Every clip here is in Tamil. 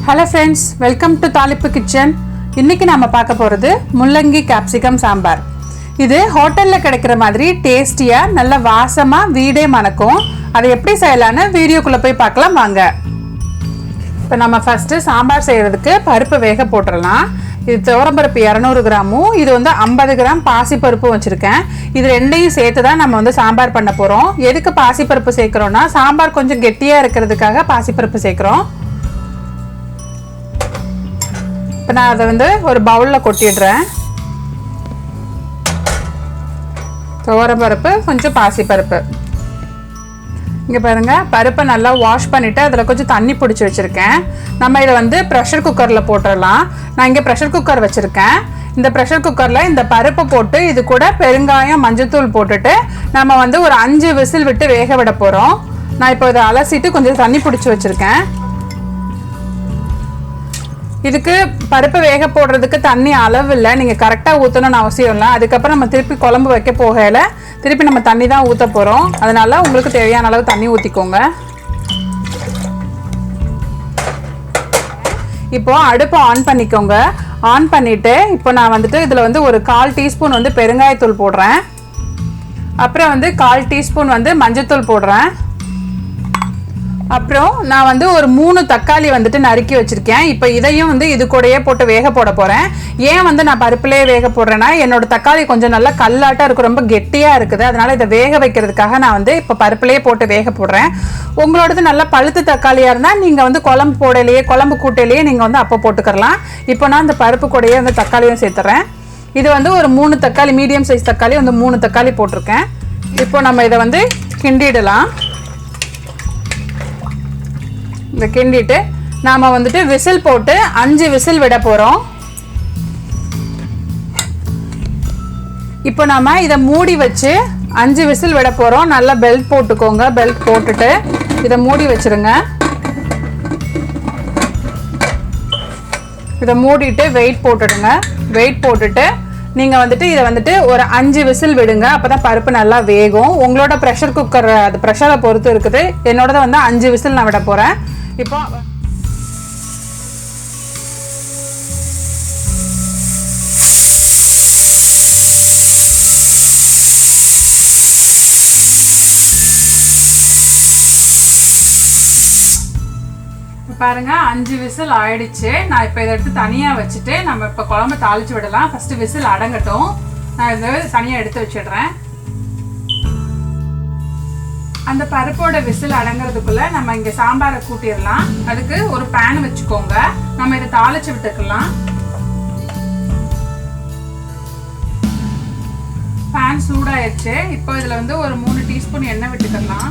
Hello friends, welcome to தாளிப்பு கிச்சன். இன்னைக்கு நாம பார்க்க போறது முள்ளங்கி கேப்சிகம் சாம்பார். இது ஹோட்டல்ல கிடைக்கிற மாதிரி டேஸ்டியா நல்ல வாசமா வீடே மணக்கும். அதை எப்படி செய்யலாம்னு வீடியோக்குள்ள போய் பார்க்கலாம் வாங்க. இப்போ நம்ம ஃபர்ஸ்ட் சாம்பார் செய்யறதுக்கு பருப்பு வேக போட்டுறலாம். இது துவரம்பருப்பு 200 கிராமும் இது வந்து 50 கிராம் பாசிப்பருப்பு வச்சிருக்கேன். இது ரெண்டையும் சேர்த்து தான் நம்ம வந்து சாம்பார் பண்ண போறோம். எதுக்கு பாசிப்பருப்பு சேர்க்கிறோம்னா சாம்பார் கொஞ்சம் கெட்டியா இருக்கிறதுக்காக பாசிப்பருப்பு சேர்க்கிறோம். இப்போ நான் அதை வந்து ஒரு பவுலில் கொட்டிடுறேன். துவரம்பருப்பு கொஞ்சம் பாசிப்பருப்பு. இங்கே பாருங்கள், பருப்பை நல்லா வாஷ் பண்ணிவிட்டு அதில் கொஞ்சம் தண்ணி பிடிச்சி வச்சுருக்கேன். நம்ம இதை வந்து ப்ரெஷர் குக்கரில் போட்டுடலாம். நான் இங்கே ப்ரெஷர் குக்கர் வச்சுருக்கேன். இந்த ப்ரெஷர் குக்கரில் இந்த பருப்பை போட்டு இது கூட பெருங்காயம் மஞ்சத்தூள் போட்டுட்டு நம்ம வந்து ஒரு 5 விசில் விட்டு வேக விட போகிறோம். நான் இப்போ இதை அலசிட்டு கொஞ்சம் தண்ணி பிடிச்சி வச்சுருக்கேன். இதுக்கு பருப்பு வேக போடுறதுக்கு தண்ணி அளவு இல்லை, நீங்கள் கரெக்டாக ஊற்றணும்னு அவசியம் இல்லை. அதுக்கப்புறம் நம்ம திருப்பி குழம்பு வைக்க போகையில் திருப்பி நம்ம தண்ணி தான் ஊற்ற போகிறோம். அதனால் உங்களுக்கு தேவையான அளவு தண்ணி ஊற்றிக்கோங்க. இப்போது அடுப்பை ஆன் பண்ணிக்கோங்க. ஆன் பண்ணிவிட்டு இப்போ நான் வந்துட்டு இதில் வந்து ஒரு 1/4 டீஸ்பூன் வந்து பெருங்காயத்தூள் போடுறேன். அப்புறம் வந்து 1/4 டீஸ்பூன் வந்து மஞ்சத்தூள் போடுறேன். அப்புறம் நான் வந்து ஒரு 3 தக்காளி வந்துட்டு நறுக்கி வச்சுருக்கேன். இப்போ இதையும் வந்து இது கூடயே போட்டு வேக போட போகிறேன். ஏன் வந்து நான் பருப்புலேயே வேக போடுறேன்னா என்னோட தக்காளி கொஞ்சம் நல்லா கல்லாட்டாக இருக்கும், ரொம்ப கெட்டியாக இருக்குது. அதனால் இதை வேக வைக்கிறதுக்காக நான் வந்து இப்போ பருப்புலேயே போட்டு வேக போடுறேன். உங்களோடது நல்லா பழுத்து தக்காளியாக இருந்தால் நீங்கள் வந்து குழம்பு போடலையே குழம்பு கூட்டையிலேயே நீங்கள் வந்து அப்போ போட்டுக்கலாம். இப்போ நான் இந்த பருப்பு கூடையே வந்து தக்காளியும் சேர்த்துறேன். இது வந்து ஒரு 3 தக்காளி, மீடியம் சைஸ் தக்காளி வந்து 3 தக்காளி போட்டிருக்கேன். இப்போ நம்ம இதை வந்து கிண்டிடலாம். இந்த கிண்டிட்டு நாம் வந்துட்டு விசில் போட்டு 5 விசில் விட போகிறோம். இப்போ நாம் இதை மூடி வச்சு 5 விசில் விட போகிறோம். நல்லா பெல்ட் போட்டுக்கோங்க. பெல்ட் போட்டுட்டு இதை மூடி வச்சுருங்க. இதை மூடிட்டு வெயிட் போட்டுடுங்க. வெயிட் போட்டுட்டு நீங்கள் வந்துட்டு இதை வந்துட்டு ஒரு 5 விசில் விடுங்க. அப்போ தான் பருப்பு நல்லா வேகும். உங்களோட ப்ரெஷர் குக்கர் அது ப்ரெஷரை பொறுத்து இருக்குது. என்னோடதை வந்து 5 விசில் நான் விட போகிறேன். இப்போ பாருங்க 5 விசில் ஆயிடுச்சு. நான் இப்போ இதை எடுத்து தனியாக வச்சுட்டு நம்ம இப்போ குழம்பு தாளிச்சு விடலாம். ஃபர்ஸ்ட் விசில் அடங்கட்டும். நான் இதை தனியாக எடுத்து வச்சிடுறேன். அந்த பருப்போட விசில் அடங்கிறதுக்குள்ள நம்ம இங்கே சாம்பாரை கூட்டிடலாம். அதுக்கு ஒரு பேன் வச்சுக்கோங்க. நம்ம இதை தாளிச்சு விட்டுக்கலாம். பேன் சூடாயிருச்சு. இப்போ இதில் வந்து ஒரு 3 டீஸ்பூன் எண்ணெய் விட்டுக்கலாம்.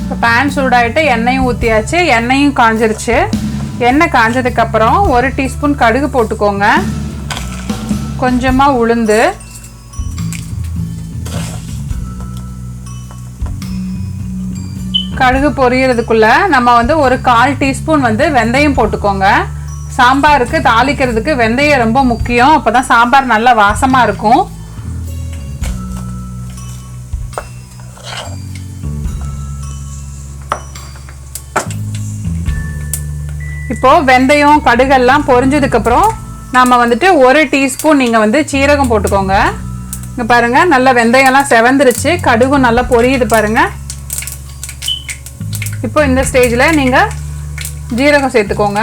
இப்போ பேன் சூடாயிட்டு எண்ணெயும் ஊற்றியாச்சு. எண்ணெயும் காஞ்சிருச்சு. எண்ணெய் காஞ்சதுக்கப்புறம் 1 டீஸ்பூன் கடுகு போட்டுக்கோங்க. கொஞ்சமாக உளுந்து, கடுகு பொரியறதுக்குள்ள நம்ம வந்து ஒரு 1/4 டீஸ்பூன் வந்து வெந்தயம் போட்டுக்கோங்க. சாம்பாருக்கு தாளிக்கிறதுக்கு வெந்தயம் ரொம்ப முக்கியம். அப்போ தான் சாம்பார் நல்லா வாசமாக இருக்கும். இப்போது வெந்தயம் கடுகெல்லாம் பொரிஞ்சதுக்கப்புறம் நம்ம வந்துட்டு 1 டீஸ்பூன் நீங்கள் வந்து சீரகம் போட்டுக்கோங்க. இங்கே பாருங்கள், நல்லா வெந்தயம்லாம் செவந்துருச்சு. கடுகும் நல்லா பொரியுது பாருங்கள். இப்போ இந்த ஸ்டேஜில் நீங்கள் ஜீரகம் சேர்த்துக்கோங்க.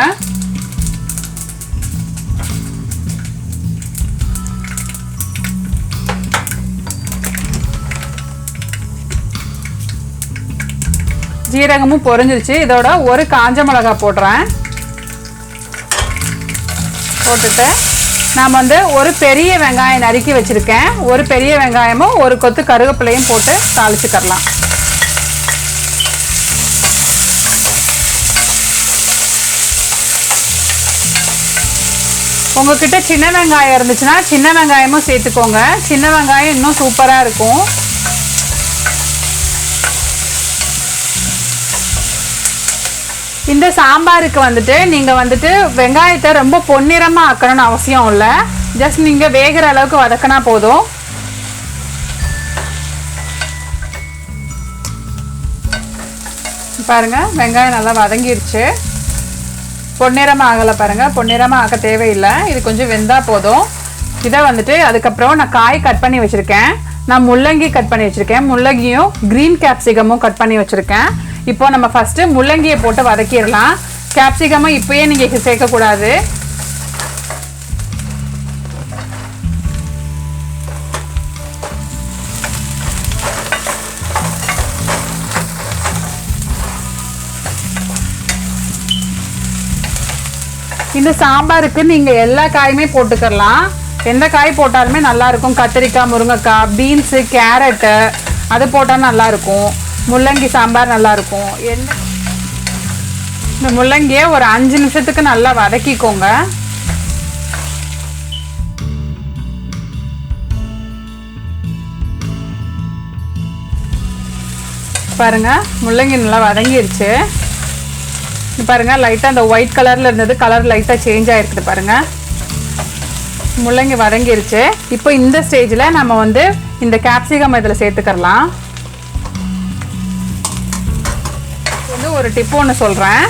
ஜீரகமும் பொரிஞ்சிருச்சு. இதோட ஒரு காஞ்ச மிளகாய் போடுறேன். போட்டுட்டு நாம் வந்து ஒரு பெரிய வெங்காயம் நறுக்கி வச்சுருக்கேன். ஒரு பெரிய வெங்காயமும் ஒரு கொத்து கருவேப்பிலையும் போட்டு தாளிச்சுக்கரலாம். உங்ககிட்ட சின்ன வெங்காயம் இருந்துச்சுன்னா சின்ன வெங்காயமும் சேர்த்துக்கோங்க. சின்ன வெங்காயம் இன்னும் சூப்பராக இருக்கும். இந்த சாம்பாருக்கு வந்துட்டு நீங்கள் வந்துட்டு வெங்காயத்தை ரொம்ப பொன்னிறமாக ஆக்கணும்னு அவசியம் இல்லை. ஜஸ்ட் நீங்கள் வேகிற அளவுக்கு வதக்கினா போதும். பாருங்கள் வெங்காயம் நல்லா வதங்கிருச்சு. பொன்னிறமாக ஆகலை பாருங்கள், பொன்னிறமாக ஆக்க தேவையில்லை, இது கொஞ்சம் வெந்தால் போதும். இதை வந்துட்டு அதுக்கப்புறம் நான் காய் கட் பண்ணி வச்சுருக்கேன். நான் முள்ளங்கி கட் பண்ணி வச்சுருக்கேன், முள்ளங்கியும் க்ரீன் கேப்சிகமும் கட் பண்ணி வச்சுருக்கேன். இப்போ நம்ம ஃபஸ்ட்டு முள்ளங்கியை போட்டு வதக்கிடலாம். கேப்சிகமும் இப்போயே நீங்கள் சேர்க்கக்கூடாது. இந்த சாம்பாருக்கு நீங்கள் எல்லா காயுமே போட்டுக்கலாம், எந்த காய் போட்டாலுமே நல்லாயிருக்கும். கத்திரிக்காய், முருங்கைக்காய், பீன்ஸு, கேரட்டு அது போட்டால் நல்லாயிருக்கும். முள்ளங்கி சாம்பார் நல்லாயிருக்கும். இந்த முள்ளங்கியை ஒரு 5 நிமிஷத்துக்கு நல்லா வதக்கிக்கோங்க. பாருங்கள் முள்ளங்கி நல்லா வதங்கிருச்சு. பாருங்கள் லைட்டாக அந்த ஒயிட் கலரில் இருந்தது கலர் லைட்டாக சேஞ்ச் ஆகிருக்குது. பாருங்கள் முள்ளங்கி வதங்கிருச்சு. இப்போ இந்த ஸ்டேஜில் நம்ம வந்து இந்த கேப்சிகம் இதில் சேர்த்துக்கலாம். வந்து ஒரு டிப் ஒன்று சொல்கிறேன்.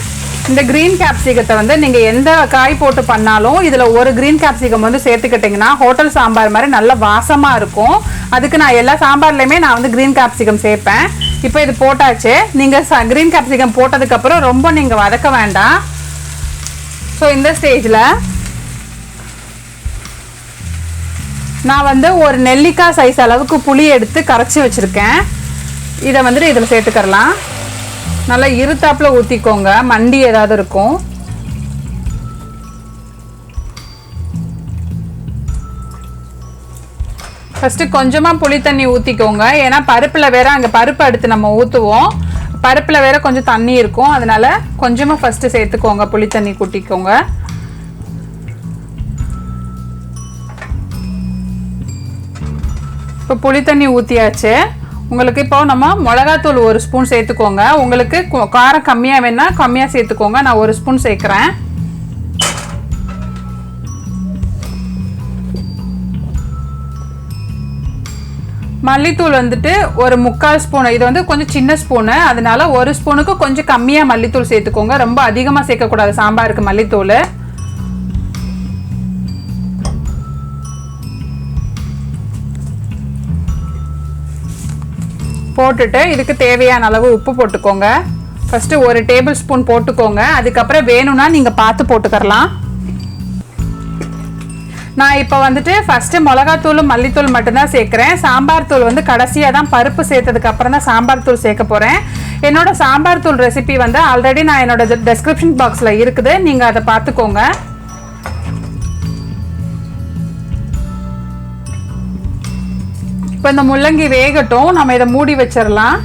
இந்த க்ரீன் கேப்சிகத்தை வந்து நீங்கள் எந்த காய் போட்டு பண்ணாலும் இதில் ஒரு க்ரீன் கேப்சிகம் வந்து சேர்த்துக்கிட்டிங்கன்னா ஹோட்டல் சாம்பார் மாதிரி நல்ல வாசமாக இருக்கும். அதுக்கு நான் எல்லா சாம்பார்லேயுமே நான் வந்து க்ரீன் கேப்சிகம் சேர்ப்பேன். இப்போ இது போட்டாச்சு. நீங்கள் க்ரீன் கேப்சிகம் போட்டதுக்கப்புறம் ரொம்ப நீங்கள் வதக்க வேண்டாம். ஸோ இந்த ஸ்டேஜில் நான் வந்து ஒரு நெல்லிக்காய் சைஸ் அளவுக்கு புளி எடுத்து கரைச்சி வச்சுருக்கேன். இதை வந்துட்டு இதில் சேர்த்துக்கலாம். நல்லா இருத்தாப்பில் ஊற்றிக்கோங்க, மண்டி ஏதாவது இருக்கும். ஃபஸ்ட்டு கொஞ்சமாக புளி தண்ணி ஊற்றிக்கோங்க, ஏன்னா பருப்பில் வேற அங்கே பருப்பு அடுத்து நம்ம ஊற்றுவோம், பருப்பில் வேற கொஞ்சம் தண்ணி இருக்கும், அதனால் கொஞ்சமாக ஃபஸ்ட்டு சேர்த்துக்கோங்க, புளி தண்ணி கூட்டிக்கோங்க. இப்போ புளி தண்ணி ஊற்றியாச்சு. உங்களுக்கு இப்போ நம்ம மிளகாத்தூள் 1 ஸ்பூன் சேர்த்துக்கோங்க. உங்களுக்கு காரம் கம்மியாக வேணால் கம்மியாக சேர்த்துக்கோங்க. நான் 1 ஸ்பூன் சேர்க்குறேன். மல்லித்தூள் வந்துட்டு ஒரு 3/4 ஸ்பூன். இது வந்து கொஞ்சம் சின்ன ஸ்பூனு, அதனால 1 ஸ்பூனுக்கு கொஞ்சம் கம்மியாக மல்லித்தூள் சேர்த்துக்கோங்க. ரொம்ப அதிகமாக சேர்க்கக்கூடாது சாம்பாருக்கு மல்லித்தூள். போட்டுட்டு இதுக்கு தேவையான அளவு உப்பு போட்டுக்கோங்க. ஃபஸ்ட்டு 1 டேபிள் ஸ்பூன் போட்டுக்கோங்க, அதுக்கப்புறம் வேணும்னா நீங்கள் பார்த்து போட்டுக்கலாம். நான் இப்போ வந்துட்டு ஃபஸ்ட்டு மிளகாத்தூள் மல்லித்தூள் மட்டும்தான் சேர்க்குறேன். சாம்பார் தூள் வந்து கடைசியாக தான், பருப்பு சேர்த்ததுக்கப்புறம் தான் சாம்பார் தூள் சேர்க்க போகிறேன். என்னோட சாம்பார் தூள் ரெசிபி வந்து ஆல்ரெடி நான் என்னோட டெஸ்கிரிப்ஷன் பாக்ஸில் இருக்குது, நீங்கள் அதை பார்த்துக்கோங்க. இப்போ இந்த முள்ளங்கி வேகட்டும், நம்ம இதை மூடி வச்சிடலாம்.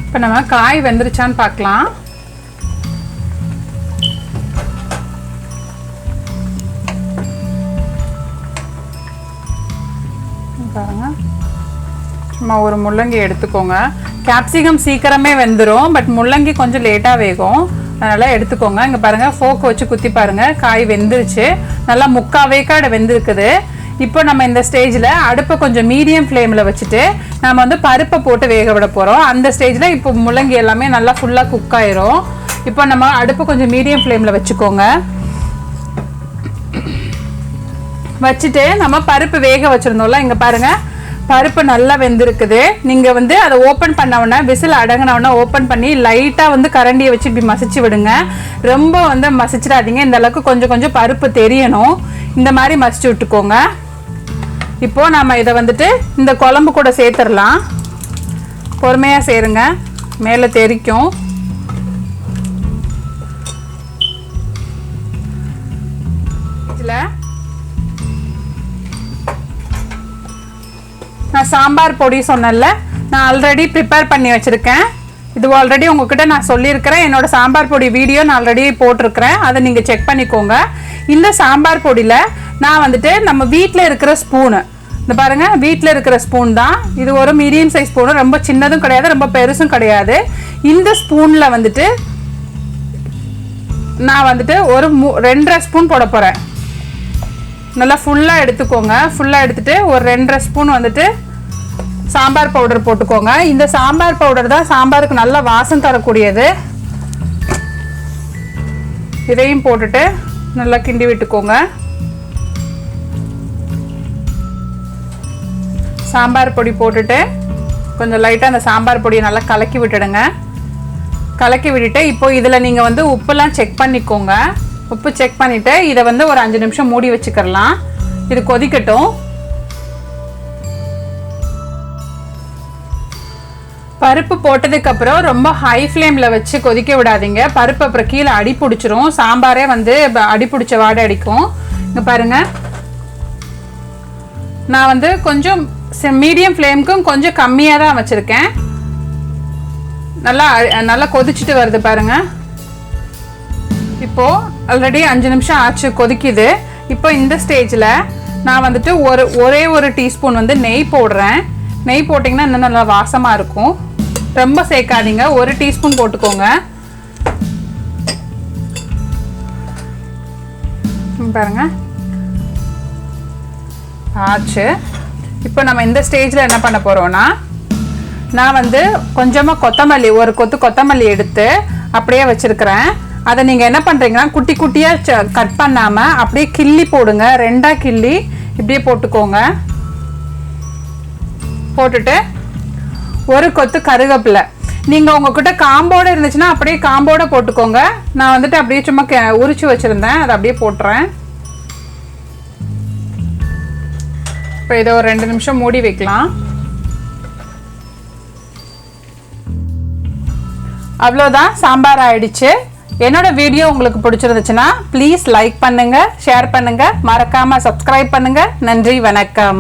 இப்போ நம்ம காய் வெந்துருச்சான்னு பார்க்கலாம். பாருங்க, சும்மா ஒரு முள்ளங்கி எடுத்துக்கோங்க. கேப்சிகம் சீக்கிரமே வெந்துடும், பட் முள்ளங்கி கொஞ்சம் லேட்டாக வேகும், அதனால் எடுத்துக்கோங்க. இங்கே பாருங்கள், ஃபோக் வச்சு குத்தி பாருங்கள், காய் வெந்துருச்சு, நல்லா 3/4 வேக்காடு வெந்திருக்குது. இப்போ நம்ம இந்த ஸ்டேஜில் அடுப்பை கொஞ்சம் மீடியம் ஃப்ளேமில் வச்சுட்டு நம்ம வந்து பருப்பை போட்டு வேக விட போகிறோம். அந்த ஸ்டேஜில் இப்போ முள்ளங்கி எல்லாமே நல்லா ஃபுல்லாக குக் ஆயிரும். இப்போ நம்ம அடுப்பை கொஞ்சம் மீடியம் ஃப்ளேமில் வச்சுக்கோங்க. வச்சுட்டு நம்ம பருப்பு வேக வச்சுருந்தோம்ல, இங்கே பாருங்கள் பருப்பு நல்லா வெந்திருக்குது. நீங்கள் வந்து அதை ஓப்பன் பண்ணவுடனே, விசில் அடங்கினவுடனே ஓப்பன் பண்ணி லைட்டாக வந்து கரண்டியை வச்சு இப்படி மசிச்சு விடுங்க. ரொம்ப வந்து மசிச்சிடாதீங்க, இந்த அளவுக்கு கொஞ்சம் கொஞ்சம் பருப்பு தெரியணும், இந்த மாதிரி மசிச்சு விட்டுக்கோங்க. இப்போது நம்ம இதை வந்துட்டு இந்த குழம்பு கூட சேர்த்துடலாம். பொறுமையாக சேருங்க, மேலே தெரிக்கும். இதில் நான் சாம்பார் பொடி சொன்னேன்ல, நான் ஆல்ரெடி ப்ரிப்பேர் பண்ணி வச்சுருக்கேன். இது ஆல்ரெடி உங்ககிட்ட நான் சொல்லியிருக்கிறேன். என்னோட சாம்பார் பொடி வீடியோ நான் ஆல்ரெடி போட்டிருக்கிறேன், அதை நீங்கள் செக் பண்ணிக்கோங்க. இந்த சாம்பார் பொடியில் நான் வந்துட்டு நம்ம வீட்டில் இருக்கிற ஸ்பூனு, இந்த பாருங்கள் வீட்டில் இருக்கிற ஸ்பூன் தான் இது, ஒரு மீடியம் சைஸ் ஸ்பூனு, ரொம்ப சின்னதும் கிடையாது ரொம்ப பெருசும் கிடையாது. இந்த ஸ்பூனில் வந்துட்டு நான் வந்துட்டு ஒரு 2.5 ஸ்பூன் போட போகிறேன். நல்லா ஃபுல்லாக எடுத்துக்கோங்க. ஃபுல்லாக எடுத்துகிட்டு ஒரு 2.5 ஸ்பூன் வந்துட்டு சாம்பார் பவுடர் போட்டுக்கோங்க. இந்த சாம்பார் பவுடர் தான் சாம்பாருக்கு நல்ல வாசம் தரக்கூடியது. இதையும் போட்டுட்டு நல்லா கிண்டி விட்டுக்கோங்க. சாம்பார் பொடி போட்டுட்டு கொஞ்சம் லைட்டாக அந்த சாம்பார் பொடியை நல்லா கலக்கி விட்டுடுங்க. கலக்கி விட்டுட்டு இப்போ இதில் நீங்கள் வந்து உப்புலாம் செக் பண்ணிக்கோங்க. உப்பு செக் பண்ணிவிட்டு இதை வந்து ஒரு 5 நிமிஷம் மூடி வச்சுக்கிறலாம். இது கொதிக்கட்டும். பருப்பு போட்டதுக்கப்புறம் ரொம்ப ஹை ஃப்ளேமில் வச்சு கொதிக்க விடாதீங்க. பருப்பு அப்புறம் கீழே அடி பிடிச்சிரும். சாம்பாரே வந்து அடி பிடிச்ச வாடை அடிக்கும். இங்கே பாருங்கள், நான் வந்து கொஞ்சம் மீடியம் ஃப்ளேமுக்கும் கொஞ்சம் கம்மியாக தான் வச்சுருக்கேன். நல்லா கொதிச்சுட்டு வருது பாருங்கள். இப்போது ஆல்ரெடி 5 நிமிஷம் ஆச்சு, கொதிக்குது. இப்போ இந்த ஸ்டேஜில் நான் வந்துட்டு ஒரே ஒரு டீஸ்பூன் வந்து நெய் போடுறேன். நெய் போட்டிங்கன்னா இன்னும் நல்லா வாசமாக இருக்கும். ரொம்ப சேர்க்காதீங்க, 1 டீஸ்பூன் போட்டுக்கோங்க. பாருங்க ஆச்சு. இப்போ நம்ம இந்த ஸ்டேஜில் என்ன பண்ண போகிறோன்னா, நான் வந்து கொஞ்சமாக கொத்தமல்லி, ஒரு கொத்து கொத்தமல்லி எடுத்து அப்படியே வச்சுருக்கிறேன். அதை நீங்கள் என்ன பண்ணுறீங்கன்னா, குட்டி குட்டியாக கட் பண்ணாமல் அப்படியே கிள்ளி போடுங்க. 2ஆக கிள்ளி இப்படியே போட்டுக்கோங்க. போட்டுட்டு ஒரு கொத்து கருவேப்பிலை, நீங்கள் உங்ககிட்ட காம்போடு இருந்துச்சுன்னா அப்படியே காம்போடு போட்டுக்கோங்க. நான் வந்துட்டு அப்படியே சும்மா உரிச்சு வச்சுருந்தேன், அதை அப்படியே போட்டுறேன். இப்போ இதை ஒரு 2 நிமிஷம் மூடி வைக்கலாம். அவ்வளோதான், சாம்பார் ஆயிடுச்சு. என்னோட வீடியோ உங்களுக்கு பிடிச்சிருந்துச்சுன்னா ப்ளீஸ் லைக் பண்ணுங்கள், ஷேர் பண்ணுங்கள், மறக்காமல் சப்ஸ்கிரைப் பண்ணுங்கள். நன்றி, வணக்கம்.